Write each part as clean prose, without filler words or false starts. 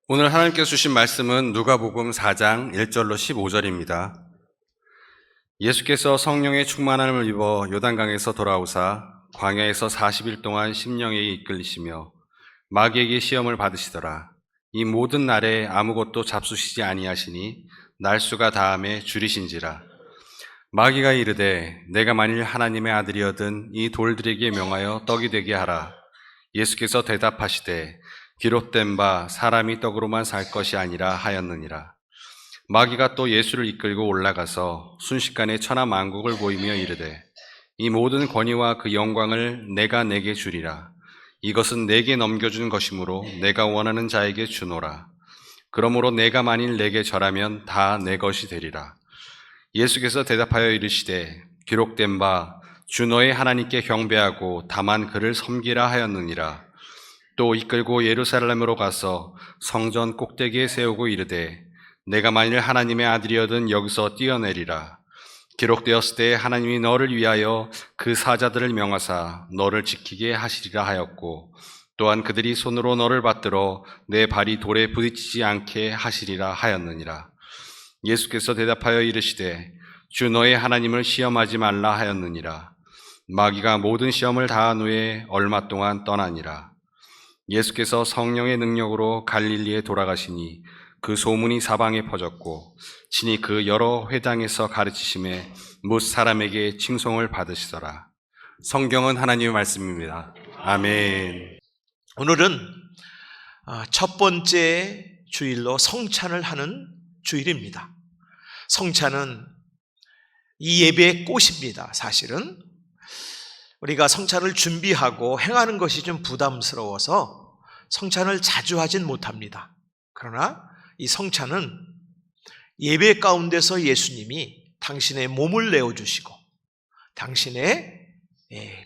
오늘 하나님께서 주신 말씀은 누가복음 4장 1절로 15절입니다. 예수께서 성령의 충만함을 입어 요단강에서 돌아오사 광야에서 40일 동안 심령에게 이끌리시며 마귀에게 시험을 받으시더라. 이 모든 날에 아무것도 잡수시지 아니하시니 날수가 다함에 줄이신지라. 마귀가 이르되 내가 만일 하나님의 아들이어든 이 돌들에게 명하여 떡이 되게 하라. 예수께서 대답하시되 기록된 바 사람이 떡으로만 살 것이 아니라 하였느니라. 마귀가 또 예수를 이끌고 올라가서 순식간에 천하 만국을 보이며 이르되 이 모든 권위와 그 영광을 내가 내게 주리라. 이것은 내게 넘겨준 것이므로 내가 원하는 자에게 주노라. 그러므로 내가 만일 내게 절하면 다 내 것이 되리라. 예수께서 대답하여 이르시되 기록된 바 주 너의 하나님께 경배하고 다만 그를 섬기라 하였느니라. 또 이끌고 예루살렘으로 가서 성전 꼭대기에 세우고 이르되 내가 만일 하나님의 아들이어든 여기서 뛰어내리라. 기록되었을 때 하나님이 너를 위하여 그 사자들을 명하사 너를 지키게 하시리라 하였고 또한 그들이 손으로 너를 받들어 내 발이 돌에 부딪히지 않게 하시리라 하였느니라. 예수께서 대답하여 이르시되 주 너의 하나님을 시험하지 말라 하였느니라. 마귀가 모든 시험을 다한 후에 얼마 동안 떠나니라. 예수께서 성령의 능력으로 갈릴리에 돌아가시니 그 소문이 사방에 퍼졌고 친히 그 여러 회당에서 가르치심에 뭇 사람에게 칭송을 받으시더라. 성경은 하나님의 말씀입니다. 아멘. 오늘은 첫 번째 주일로 성찬을 하는 주일입니다. 성찬은 이 예배의 꽃입니다. 사실은 우리가 성찬을 준비하고 행하는 것이 좀 부담스러워서 성찬을 자주 하진 못합니다. 그러나 이 성찬은 예배 가운데서 예수님이 당신의 몸을 내어주시고 당신의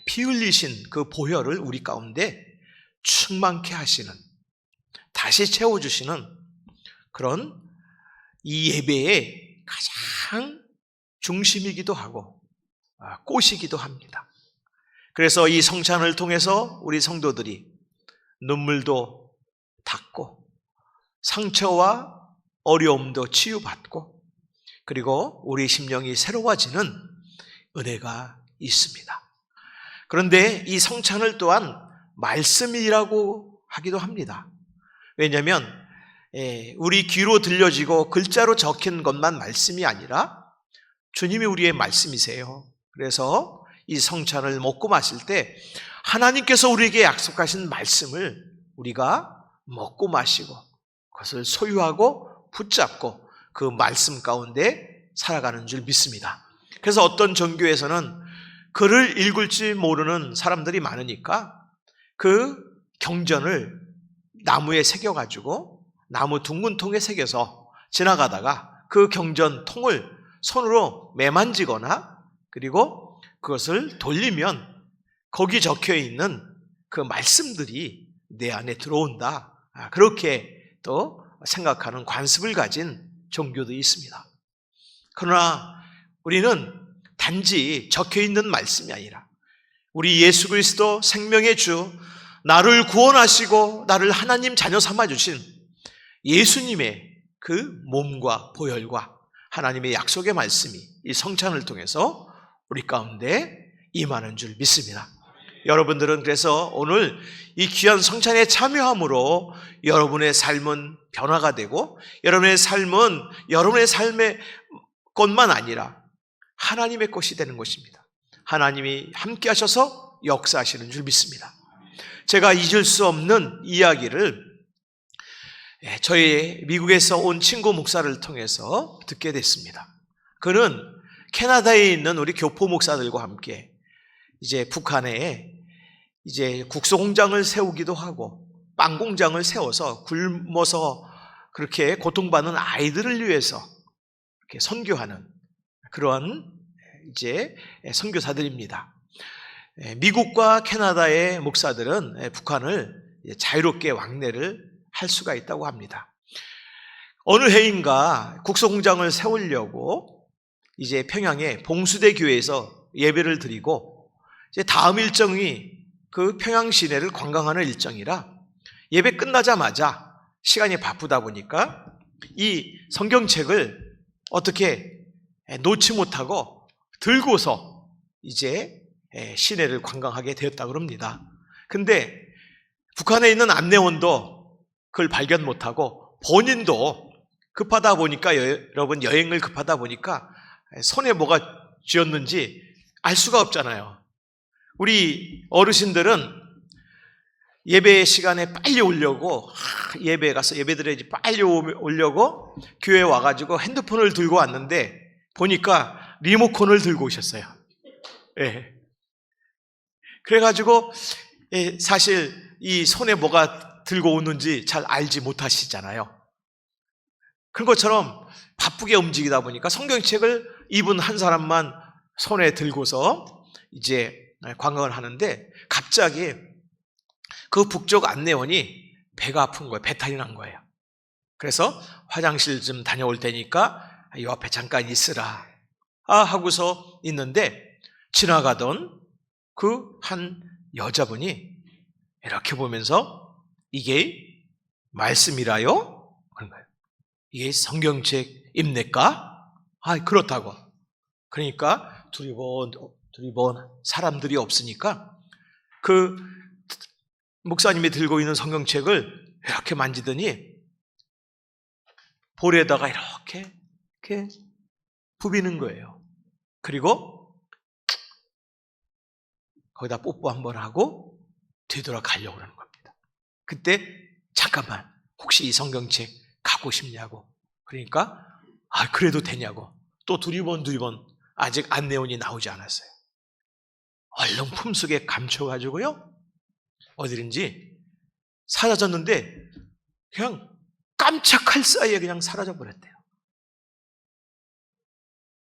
피 흘리신 그 보혈을 우리 가운데 충만케 하시는, 다시 채워주시는 그런 이 예배의 가장 중심이기도 하고 꽃이기도 합니다. 그래서 이 성찬을 통해서 우리 성도들이 눈물도 닦고 상처와 어려움도 치유받고 그리고 우리 심령이 새로워지는 은혜가 있습니다. 그런데 이 성찬을 또한 말씀이라고 하기도 합니다. 왜냐하면 우리 귀로 들려지고 글자로 적힌 것만 말씀이 아니라 주님이 우리의 말씀이세요. 그래서 이 성찬을 먹고 마실 때 하나님께서 우리에게 약속하신 말씀을 우리가 먹고 마시고 그것을 소유하고 붙잡고 그 말씀 가운데 살아가는 줄 믿습니다. 그래서 어떤 종교에서는 글을 읽을 줄 모르는 사람들이 많으니까 그 경전을 나무에 새겨가지고 나무 둥근 통에 새겨서 지나가다가 그 경전 통을 손으로 매만지거나 그리고 그것을 돌리면 거기 적혀 있는 그 말씀들이 내 안에 들어온다. 그렇게 또 생각하는 관습을 가진 종교도 있습니다. 그러나 우리는 단지 적혀 있는 말씀이 아니라 우리 예수 그리스도 생명의 주, 나를 구원하시고 나를 하나님 자녀 삼아주신 예수님의 그 몸과 보혈과 하나님의 약속의 말씀이 이 성찬을 통해서 우리 가운데 임하는 줄 믿습니다. 여러분들은 그래서 오늘 이 귀한 성찬에 참여함으로 여러분의 삶은 변화가 되고 여러분의 삶은 여러분의 삶의 것만 아니라 하나님의 것이 되는 것입니다. 하나님이 함께 하셔서 역사하시는 줄 믿습니다. 제가 잊을 수 없는 이야기를 저희 미국에서 온 친구 목사를 통해서 듣게 됐습니다. 그는 캐나다에 있는 우리 교포 목사들과 함께 이제 북한에 이제 국소 공장을 세우기도 하고 빵 공장을 세워서 굶어서 그렇게 고통받는 아이들을 위해서 이렇게 선교하는 그러한 이제 선교사들입니다. 미국과 캐나다의 목사들은 북한을 자유롭게 왕래를 할 수가 있다고 합니다. 어느 해인가 국소 공장을 세우려고 이제 평양의 봉수대 교회에서 예배를 드리고 이제 다음 일정이 그 평양 시내를 관광하는 일정이라 예배 끝나자마자 시간이 바쁘다 보니까 이 성경책을 어떻게 놓지 못하고 들고서 이제 시내를 관광하게 되었다고 합니다. 근데 북한에 있는 안내원도 그걸 발견 못하고 본인도 급하다 보니까 여러분 여행을 급하다 보니까 손에 뭐가 쥐었는지 알 수가 없잖아요. 우리 어르신들은 예배 시간에 빨리 오려고 예배 가서 예배 드려야지 빨리 오려고 교회에 와가지고 핸드폰을 들고 왔는데 보니까 리모컨을 들고 오셨어요. 예. 그래가지고 사실 이 손에 뭐가 들고 오는지 잘 알지 못하시잖아요. 그런 것처럼 바쁘게 움직이다 보니까 성경책을 입은 한 사람만 손에 들고서 이제 관광을 하는데 갑자기 그 북쪽 안내원이 배가 아픈 거예요. 배탈이 난 거예요. 그래서 화장실 좀 다녀올 테니까 이 앞에 잠깐 있으라 하고서 있는데 지나가던 그 한 여자분이 이렇게 보면서 이게 말씀이라요? 그런 거예요. 이게 성경책입니까? 그렇다고. 그러니까 두리번 사람들이 없으니까 그 목사님이 들고 있는 성경책을 이렇게 만지더니 볼에다가 이렇게 부비는 거예요. 그리고 거기다 뽀뽀 한번 하고 뒤돌아 가려고 그러는 겁니다. 그때 잠깐만 혹시 이 성경책 갖고 싶냐고. 그러니까 그래도 되냐고. 또 두리번 아직 안내원이 나오지 않았어요. 얼른 품속에 감춰가지고요. 어디든지 사라졌는데 그냥 깜짝할 사이에 그냥 사라져버렸대요.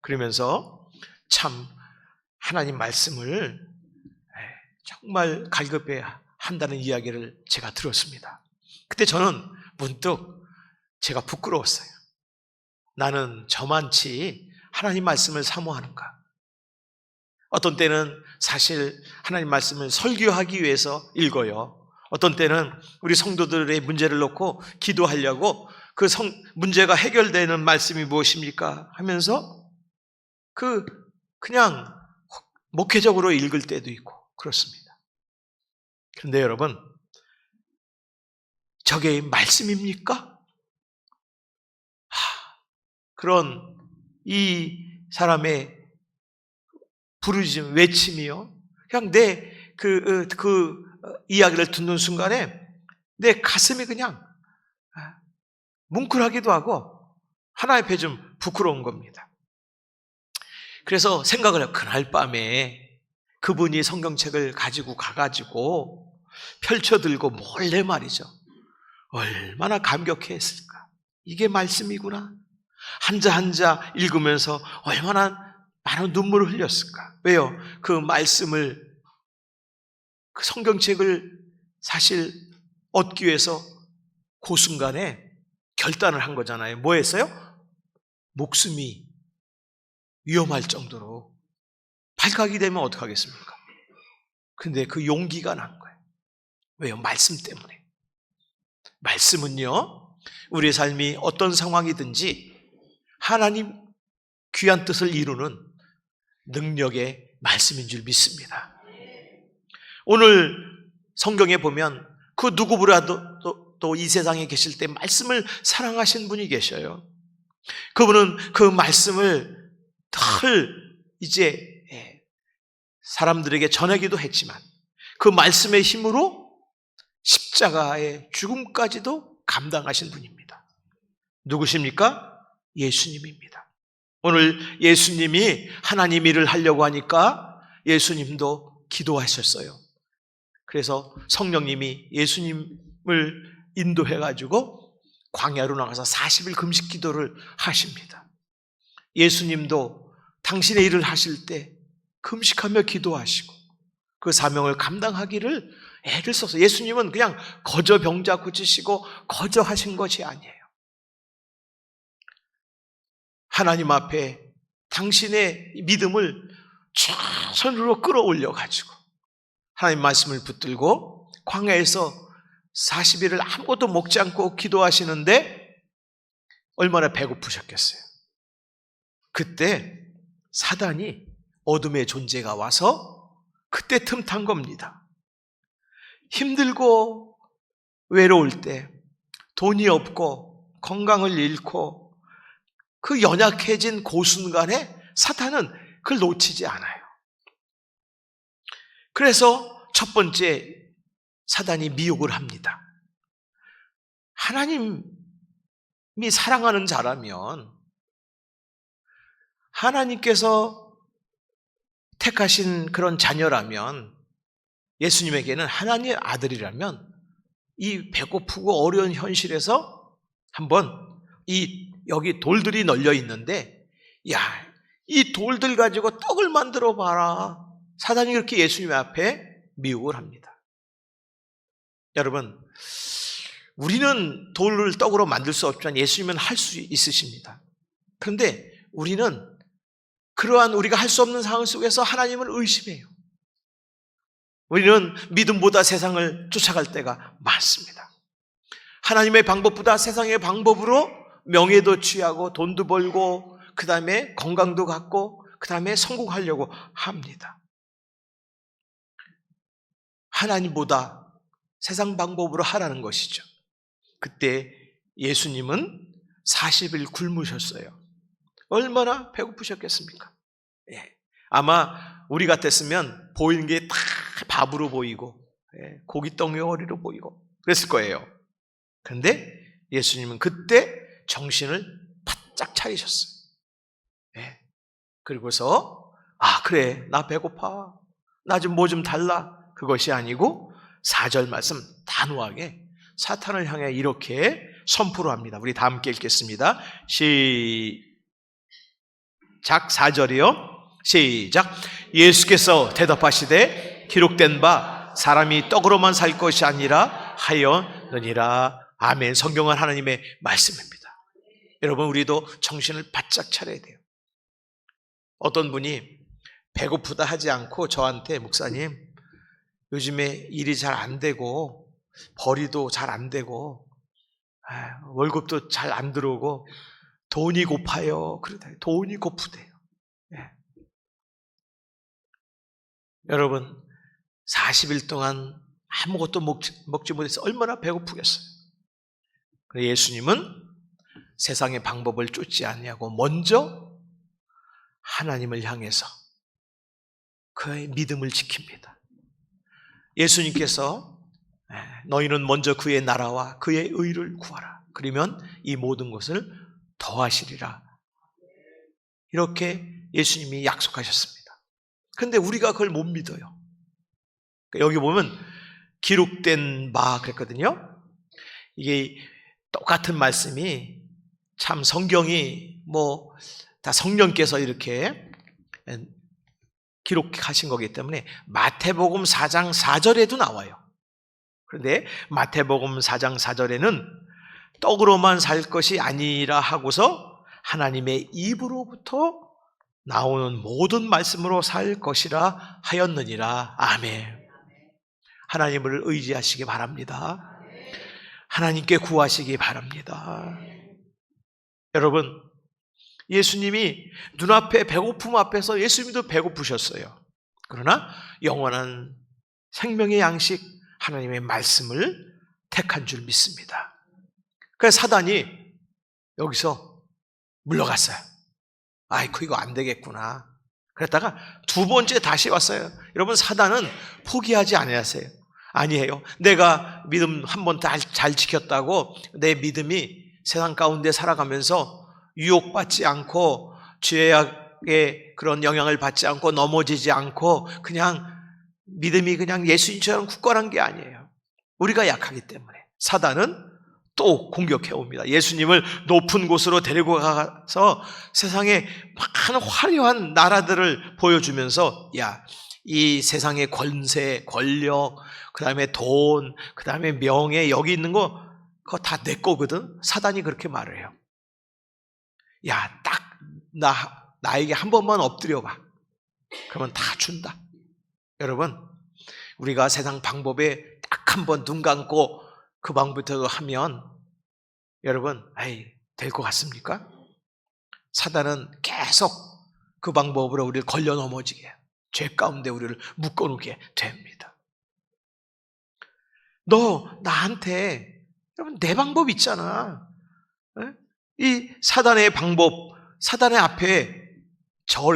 그러면서 참 하나님 말씀을 정말 갈급해야 한다는 이야기를 제가 들었습니다. 그때 저는 문득 제가 부끄러웠어요. 나는 저만치 하나님 말씀을 사모하는가? 어떤 때는 사실 하나님 말씀을 설교하기 위해서 읽어요. 어떤 때는 우리 성도들의 문제를 놓고 기도하려고 그 문제가 해결되는 말씀이 무엇입니까? 하면서 그냥 목회적으로 읽을 때도 있고 그렇습니다. 그런데 여러분, 저게 말씀입니까? 그런 이 사람의 부르짖음, 외침이요. 그냥 내 그 이야기를 듣는 순간에 내 가슴이 그냥 뭉클하기도 하고 하나의 배 좀 부끄러운 겁니다. 그래서 생각을 해요. 그날 밤에 그분이 성경책을 가지고 가가지고 펼쳐들고 몰래 말이죠. 얼마나 감격했을까. 이게 말씀이구나. 한자 읽으면서 얼마나 많은 눈물을 흘렸을까. 왜요? 그 말씀을, 그 성경책을 사실 얻기 위해서 그 순간에 결단을 한 거잖아요. 뭐 했어요? 목숨이 위험할 정도로 발각이 되면 어떡하겠습니까? 근데 그 용기가 난 거예요. 왜요? 말씀 때문에. 말씀은요, 우리의 삶이 어떤 상황이든지 하나님 귀한 뜻을 이루는 능력의 말씀인 줄 믿습니다. 오늘 성경에 보면 그 누구보다도 또 이 세상에 계실 때 말씀을 사랑하신 분이 계셔요. 그분은 그 말씀을 늘 이제 사람들에게 전하기도 했지만 그 말씀의 힘으로 십자가의 죽음까지도 감당하신 분입니다. 누구십니까? 예수님입니다. 오늘 예수님이 하나님 일을 하려고 하니까 예수님도 기도하셨어요. 그래서 성령님이 예수님을 인도해가지고 광야로 나가서 40일 금식 기도를 하십니다. 예수님도 당신의 일을 하실 때 금식하며 기도하시고 그 사명을 감당하기를 애를 써서, 예수님은 그냥 거저 병자 고치시고 거저 하신 것이 아니에요. 하나님 앞에 당신의 믿음을 최선으로 끌어올려 가지고 하나님 말씀을 붙들고 광야에서 40일을 아무것도 먹지 않고 기도하시는데 얼마나 배고프셨겠어요. 그때 사단이 어둠의 존재가 와서 그때 틈탄 겁니다. 힘들고 외로울 때, 돈이 없고 건강을 잃고 그 연약해진 그 순간에 사탄은 그걸 놓치지 않아요. 그래서 첫 번째 사단이 미혹을 합니다. 하나님이 사랑하는 자라면, 하나님께서 택하신 그런 자녀라면, 예수님에게는 하나님의 아들이라면 이 배고프고 어려운 현실에서 한번 여기 돌들이 널려 있는데, 야, 이 돌들 가지고 떡을 만들어 봐라. 사단이 그렇게 예수님 앞에 미혹을 합니다. 여러분, 우리는 돌을 떡으로 만들 수 없지만 예수님은 할 수 있으십니다. 그런데 우리는 그러한 우리가 할 수 없는 상황 속에서 하나님을 의심해요. 우리는 믿음보다 세상을 쫓아갈 때가 많습니다. 하나님의 방법보다 세상의 방법으로 명예도 취하고 돈도 벌고 그 다음에 건강도 갖고 그 다음에 성공하려고 합니다. 하나님보다 세상 방법으로 하라는 것이죠. 그때 예수님은 40일 굶으셨어요. 얼마나 배고프셨겠습니까? 예. 아마 우리 같았으면 보이는 게 다 밥으로 보이고, 고기 덩어리로 보이고 그랬을 거예요. 그런데 예수님은 그때 정신을 바짝 차리셨어요. 예. 그리고서 그래, 나 배고파, 나 좀 뭐 좀 달라, 그것이 아니고 4절 말씀 단호하게 사탄을 향해 이렇게 선포를 합니다. 우리 다 함께 읽겠습니다. 시작. 4절이요. 시작. 예수께서 대답하시되 기록된 바 사람이 떡으로만 살 것이 아니라 하여느니라. 아멘. 성경은 하나님의 말씀입니다. 여러분, 우리도 정신을 바짝 차려야 돼요. 어떤 분이 배고프다 하지 않고 저한테, 목사님, 요즘에 일이 잘 안 되고 벌이도 잘 안 되고 월급도 잘 안 들어오고 돈이 고파요. 그러다 돈이 고프대요. 예. 여러분, 40일 동안 아무것도 먹지 못해서 얼마나 배고프겠어요. 예수님은 세상의 방법을 쫓지 않냐고 먼저 하나님을 향해서 그의 믿음을 지킵니다. 예수님께서 너희는 먼저 그의 나라와 그의 의를 구하라. 그러면 이 모든 것을 더하시리라. 이렇게 예수님이 약속하셨습니다. 그런데 우리가 그걸 못 믿어요. 여기 보면 기록된 바 그랬거든요. 이게 똑같은 말씀이 참 성경이 다 성령께서 이렇게 기록하신 거기 때문에 마태복음 4장 4절에도 나와요. 그런데 마태복음 4장 4절에는 떡으로만 살 것이 아니라 하고서 하나님의 입으로부터 나오는 모든 말씀으로 살 것이라 하였느니라. 아멘. 하나님을 의지하시기 바랍니다. 하나님께 구하시기 바랍니다. 여러분, 예수님이 눈앞에 배고픔 앞에서 예수님도 배고프셨어요. 그러나 영원한 생명의 양식 하나님의 말씀을 택한 줄 믿습니다. 그래서 사단이 여기서 물러갔어요. 아이고, 이거 안 되겠구나. 그랬다가 두 번째 다시 왔어요. 여러분, 사단은 포기하지 않으세요. 아니에요. 내가 믿음 한 번 잘 지켰다고 내 믿음이 세상 가운데 살아가면서 유혹받지 않고 죄악의 그런 영향을 받지 않고 넘어지지 않고 그냥 믿음이 그냥 예수님처럼 굳건한 게 아니에요. 우리가 약하기 때문에 사단은 또 공격해 옵니다. 예수님을 높은 곳으로 데리고 가서 세상에 많은 화려한 나라들을 보여주면서 이 세상의 권세, 권력, 그 다음에 돈, 그 다음에 명예, 여기 있는 거 그거 다 내 거거든. 사단이 그렇게 말을 해요. 딱 나에게 한 번만 엎드려봐. 그러면 다 준다. 여러분, 우리가 세상 방법에 딱 한 번 눈 감고 그 방법부터 하면 여러분, 될 것 같습니까? 사단은 계속 그 방법으로 우리를 걸려 넘어지게 해요. 죄 가운데 우리를 묶어놓게 됩니다. 너 나한테, 여러분, 내 방법 있잖아. 이 사단의 방법, 사단의 앞에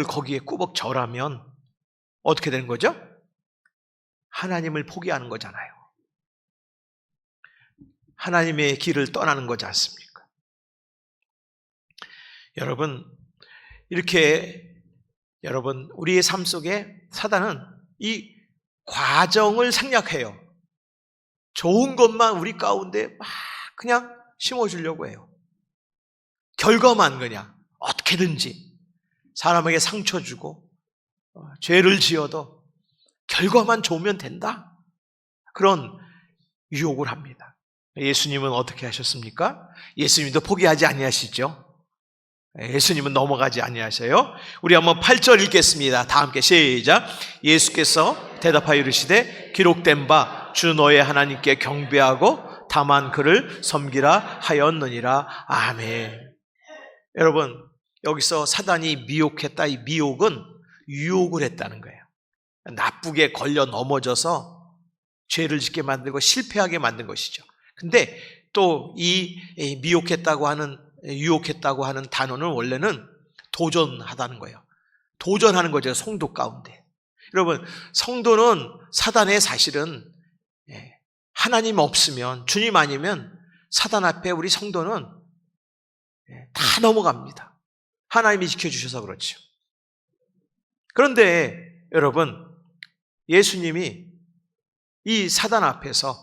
거기에 꾸벅 절하면 어떻게 되는 거죠? 하나님을 포기하는 거잖아요. 하나님의 길을 떠나는 거지 않습니까? 여러분, 이렇게 우리의 삶 속에 사단은 이 과정을 생략해요. 좋은 것만 우리 가운데 막 그냥 심어주려고 해요. 결과만 그냥 어떻게든지 사람에게 상처 주고 죄를 지어도 결과만 좋으면 된다. 그런 유혹을 합니다. 예수님은 어떻게 하셨습니까? 예수님도 포기하지 아니하시죠? 예수님은 넘어가지 아니하셔요. 우리 한번 8절 읽겠습니다. 다 함께 시작. 예수께서 대답하여 이르시되 기록된 바 주 너의 하나님께 경배하고 다만 그를 섬기라 하였느니라. 아멘. 여러분, 여기서 사단이 미혹했다. 이 미혹은 유혹을 했다는 거예요. 나쁘게 걸려 넘어져서 죄를 짓게 만들고 실패하게 만든 것이죠. 근데 또 이 미혹했다고 하는, 유혹했다고 하는 단어는 원래는 도전하다는 거예요. 도전하는 거죠, 성도 가운데. 여러분, 성도는 사단의 사실은 하나님 없으면, 주님 아니면 사단 앞에 우리 성도는 다 넘어갑니다. 하나님이 지켜주셔서 그렇죠. 그런데 여러분, 예수님이 이 사단 앞에서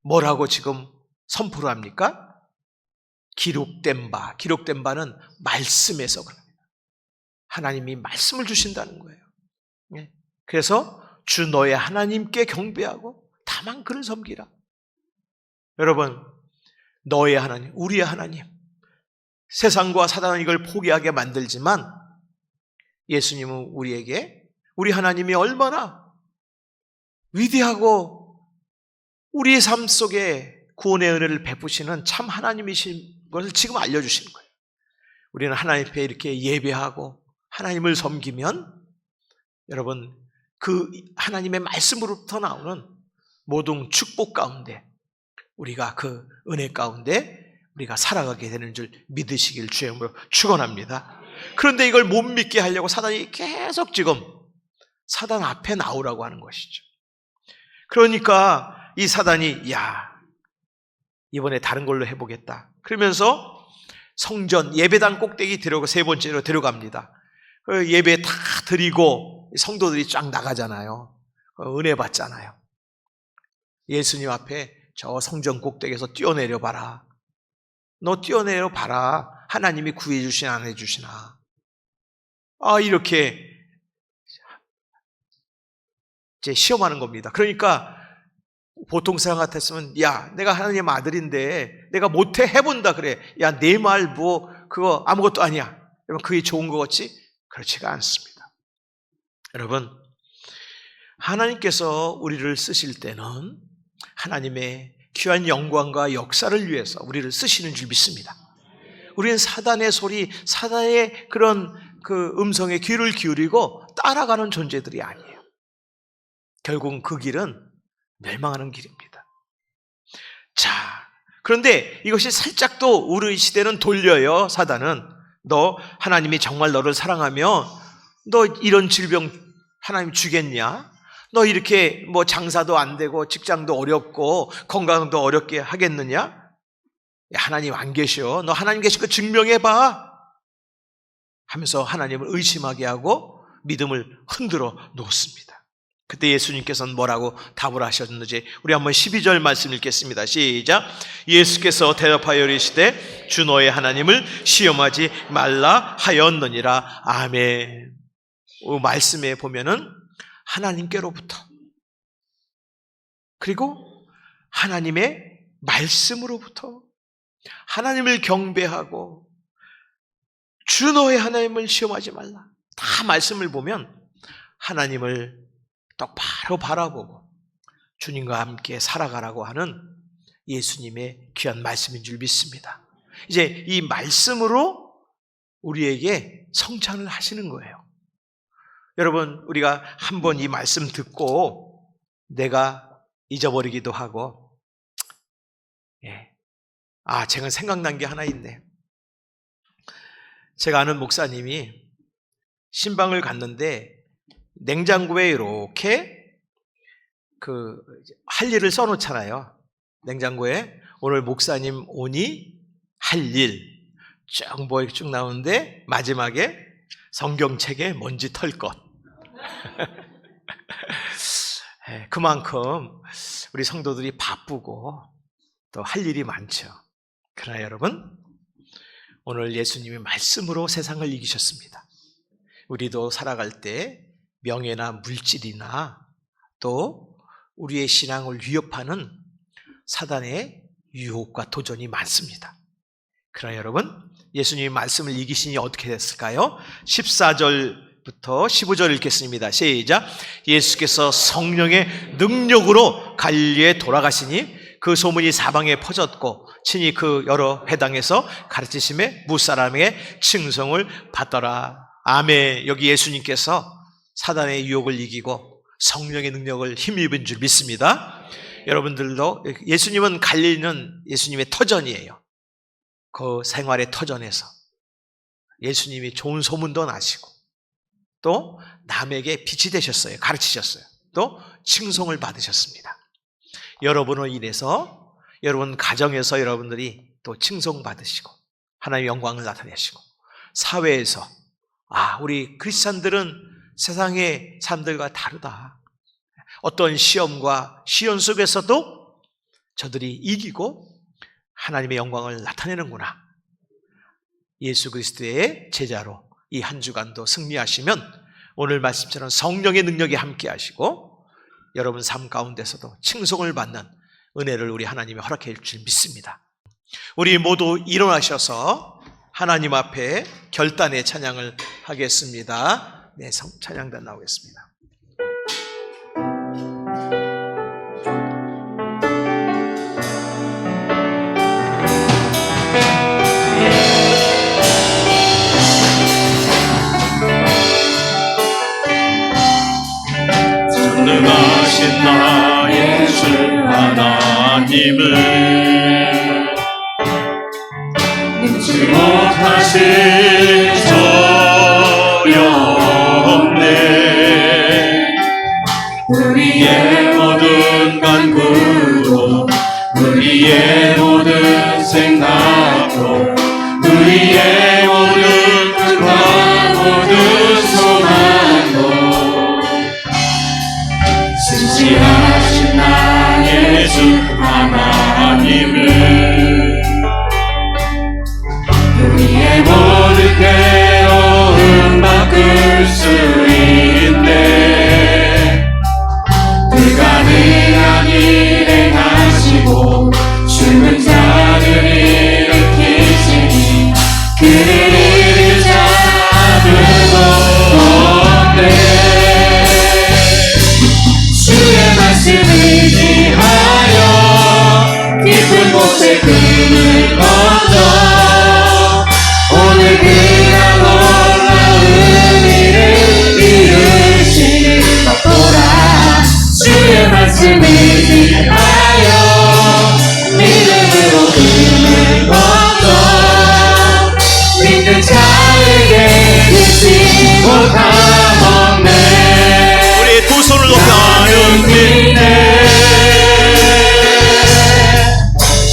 뭐라고 지금 선포를 합니까? 기록된 바는 말씀에서 그럽니다. 하나님이 말씀을 주신다는 거예요. 그래서 주 너의 하나님께 경배하고 다만 그를 섬기라. 여러분, 너의 하나님, 우리의 하나님, 세상과 사단은 이걸 포기하게 만들지만 예수님은 우리에게 우리 하나님이 얼마나 위대하고 우리의 삶 속에 구원의 은혜를 베푸시는 참 하나님이신 것을 지금 알려주시는 거예요. 우리는 하나님 앞에 이렇게 예배하고 하나님을 섬기면 여러분, 그 하나님의 말씀으로부터 나오는 모든 축복 가운데 우리가 그 은혜 가운데 우리가 살아가게 되는 줄 믿으시길 주의 이름으로 축원합니다. 그런데 이걸 못 믿게 하려고 사단이 계속 지금 사단 앞에 나오라고 하는 것이죠. 그러니까 이 사단이 이번에 다른 걸로 해보겠다. 그러면서 성전 예배당 꼭대기 데려가 세 번째로 데려갑니다. 예배 다 드리고 성도들이 쫙 나가잖아요. 은혜 받잖아요. 예수님 앞에 저 성전 꼭대기에서 뛰어내려 봐라. 너 뛰어내려 봐라. 하나님이 구해 주시나 안 해 주시나. 이렇게 이제 시험하는 겁니다. 그러니까 보통 사람 같았으면 내가 하나님 아들인데 내가 못해 해본다 그래. 내 말 그거 아무것도 아니야. 여러분, 그게 좋은 거 같지? 그렇지가 않습니다. 여러분, 하나님께서 우리를 쓰실 때는 하나님의 귀한 영광과 역사를 위해서 우리를 쓰시는 줄 믿습니다. 우리는 사단의 소리, 사단의 그런 그 음성에 귀를 기울이고 따라가는 존재들이 아니에요. 결국은 그 길은 멸망하는 길입니다. 그런데 이것이 살짝 또 우리 시대는 돌려요. 사단은 너 하나님이 정말 너를 사랑하며 너 이런 질병 하나님 주겠냐? 너 이렇게 장사도 안 되고 직장도 어렵고 건강도 어렵게 하겠느냐? 하나님 안 계셔. 너 하나님 계신 거 증명해봐 하면서 하나님을 의심하게 하고 믿음을 흔들어 놓습니다. 그때 예수님께서는 뭐라고 답을 하셨는지 우리 한번 12절 말씀 읽겠습니다. 시작. 예수께서 대답하여 이르시되 주 너의 하나님을 시험하지 말라 하였느니라. 아멘. 말씀에 보면은 하나님께로부터 그리고 하나님의 말씀으로부터 하나님을 경배하고 주 너의 하나님을 시험하지 말라. 다 말씀을 보면 하나님을 똑바로 바라보고 주님과 함께 살아가라고 하는 예수님의 귀한 말씀인 줄 믿습니다. 이제 이 말씀으로 우리에게 성찬을 하시는 거예요. 여러분, 우리가 한번 이 말씀 듣고 내가 잊어버리기도 하고, 제가 생각난 게 하나 있네. 제가 아는 목사님이 신방을 갔는데 냉장고에 이렇게 할 일을 써놓잖아요. 냉장고에 오늘 목사님 오니 할 일 쭉 나오는데 마지막에 성경책에 먼지 털 것. 그만큼 우리 성도들이 바쁘고 또 할 일이 많죠. 그러나 여러분, 오늘 예수님이 말씀으로 세상을 이기셨습니다. 우리도 살아갈 때 명예나 물질이나 또 우리의 신앙을 위협하는 사단의 유혹과 도전이 많습니다. 그러나 여러분, 예수님이 말씀을 이기시니 어떻게 됐을까요? 14절부터 15절 읽겠습니다. 시작. 예수께서 성령의 능력으로 갈릴리에 돌아가시니 그 소문이 사방에 퍼졌고 친히 그 여러 회당에서 가르치심에 무사람에게 칭송을 받더라. 아멘. 여기 예수님께서 사단의 유혹을 이기고 성령의 능력을 힘입은 줄 믿습니다. 여러분들도 예수님은 갈릴리는 예수님의 터전이에요. 그 생활의 터전에서 예수님이 좋은 소문도 나시고 또 남에게 빛이 되셨어요. 가르치셨어요. 또 칭송을 받으셨습니다. 여러분을 인해서 여러분 가정에서 여러분들이 또 칭송받으시고 하나님의 영광을 나타내시고 사회에서 우리 크리스찬들은 세상의 사람들과 다르다. 어떤 시험과 시련 속에서도 저들이 이기고 하나님의 영광을 나타내는구나. 예수 그리스도의 제자로 이 한 주간도 승리하시면 오늘 말씀처럼 성령의 능력이 함께 하시고 여러분 삶 가운데서도 칭송을 받는 은혜를 우리 하나님이 허락해 줄 믿습니다. 우리 모두 일어나셔서 하나님 앞에 결단의 찬양을 하겠습니다. 네, 찬양단 나오겠습니다. 전능하신 나의 주 하나님을 능치 못하신 저였네. 우리의 모든 간구로 우리의 모든 생각도 우리의 모든 뜻과 모든 소망도 신실하신 나의 주 하나님을 우리의 모든 괴로움 바꿀 수 있네. 불가능한 일 행하시고 죽은 자를 일으키시니 그를 이길 자 누구 없네. 주의 말씀을 의지하여 깊은 곳에 금을 걷어 오늘 그가 놀라운 일을 이루시니 받도라. 주의 말씀을 의지하여 믿음으로 금을 걷어 믿는 자에게 잊지 못함 없네. 우리 두 손을 높여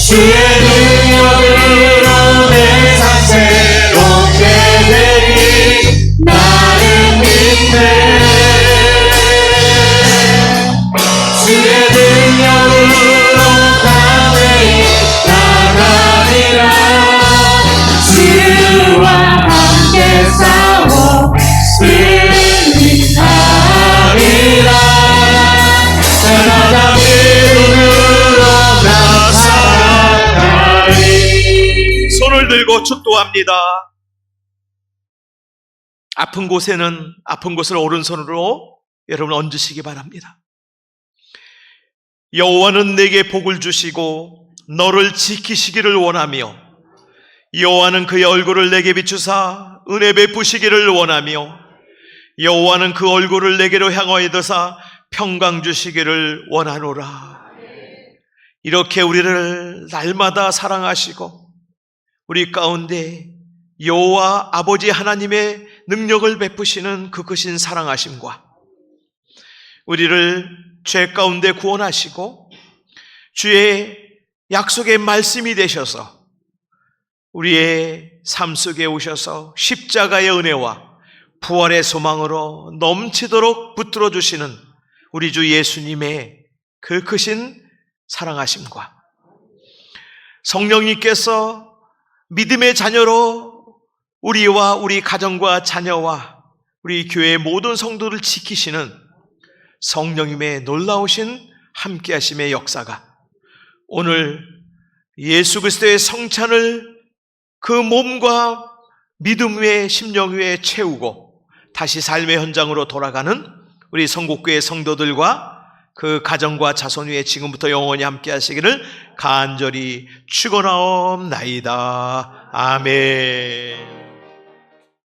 주의 능력으로 내 삶 새롭게 되리 나는 믿네. 주의 능력으로 다윗 나가리라. 주와 함께 싸워 승리하리라. 날마다 믿음으로 나아가리. 손을 들고 축도합니다. 아픈 곳에는 아픈 곳을 오른손으로 여러분 얹으시기 바랍니다. 여호와는 내게 복을 주시고 너를 지키시기를 원하며 여호와는 그의 얼굴을 내게 비추사 은혜 베푸시기를 원하며 여호와는 그 얼굴을 내게로 향하여 드사 평강 주시기를 원하노라. 이렇게 우리를 날마다 사랑하시고 우리 가운데 여호와 아버지 하나님의 능력을 베푸시는 그 크신 사랑하심과 우리를 죄 가운데 구원하시고 주의 약속의 말씀이 되셔서 우리의 삶 속에 오셔서 십자가의 은혜와 부활의 소망으로 넘치도록 붙들어 주시는 우리 주 예수님의 그 크신 사랑하심과 성령님께서 믿음의 자녀로 우리와 우리 가정과 자녀와 우리 교회의 모든 성도를 지키시는 성령님의 놀라우신 함께하심의 역사가 오늘 예수 그리스도의 성찬을 그 몸과 믿음 위에 심령 위에 채우고 다시 삶의 현장으로 돌아가는 우리 성국교회 성도들과 그 가정과 자손 위에 지금부터 영원히 함께 하시기를 간절히 축원하옵나이다. 아멘.